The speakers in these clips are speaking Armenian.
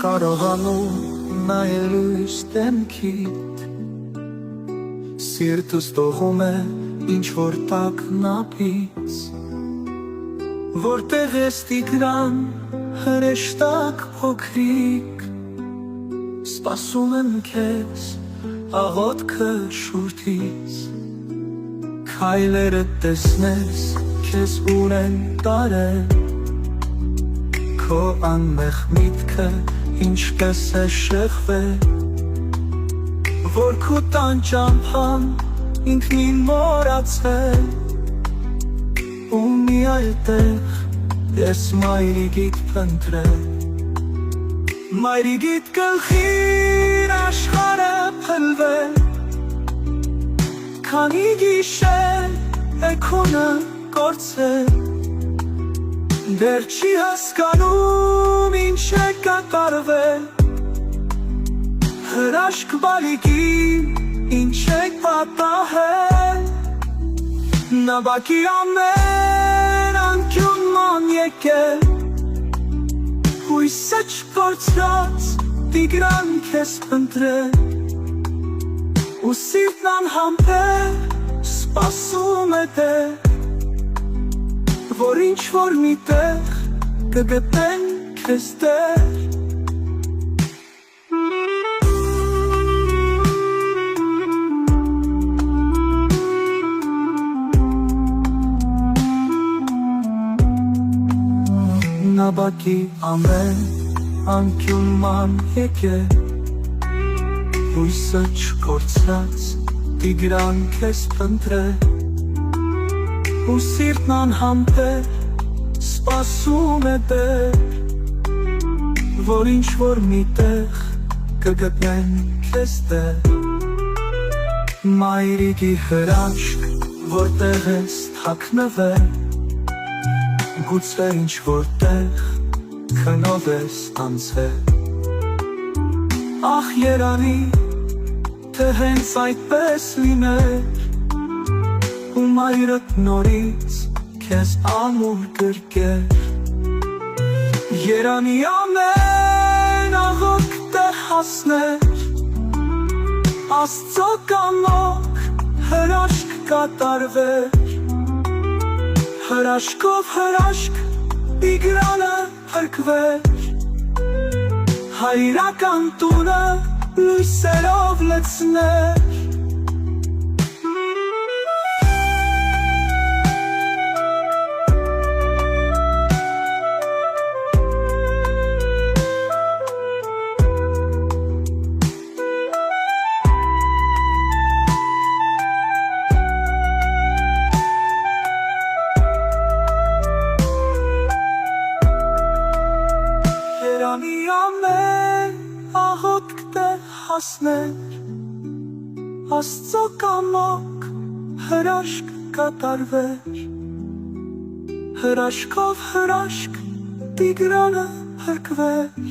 կարողանում նայելույս դեմքիդ Սիրտս տողում է ինչ-որ տագնապից Որտեղ ես տիգրան հրեշտակ փոքրիկ Սպասում եմ քեզ աղոթքը շուրթից Քայլերը տեսնես քեզ ունեն տարել Քո անմեղ միտքը ինչպես է շեղվել Որ քո տան ճամփան ինքնին մոռացել Ու մի այլ տեղ ես մայրիկիդ փնտրել Մայրիկիդ գլխին աշխարհը փլվել Քանի գիշեր է քոնը կորցել Դեռ չի հասկանում ինչ է կատարվել Հրաշք բալիկին ինչ է պատահել Նավակի ամեն անկյունման եկել Հույսը չկորցրած տիգրան քեզ փնտրել Ու սիրտն անհամբեր սպասում է դեռ Որ ինչ-որ մի տեղ կգտնեն քեզ դեռ Նավակի ամեն անկյունման եկել Հույսը չկորցրած տիգրան քեզ փնտրել Ու սիրտն անհամբեր սպասում է դեռ Որ ինչ-որ մի տեղ կգտնեն քեզ դեռ Մայրիկի հրաշք որտեղ ես թաքնվել Գուցե ինչ-որ տեղ քնով ես անցել Ախ երանի թե հենց այդպես լիներ Ու մայրդ նորից քեզ ամուր գրկեր Երանի ամեն աղոք տեղ հասներ Աստծո կամոք հրաշք կատարվեր Հրաշքով հրաշք տիգրանը փրկվեր Հայրական տունը լույսերով լցներ Երանի ամեն աղոթք տեղ հասներ Աստծո կամոք հրաշք կատարվեր Հրաշքով հրաշք տիգրանը փրկվեր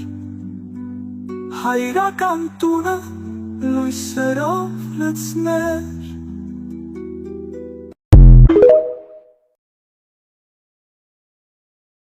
Հայրական տունը լույսերով լցներ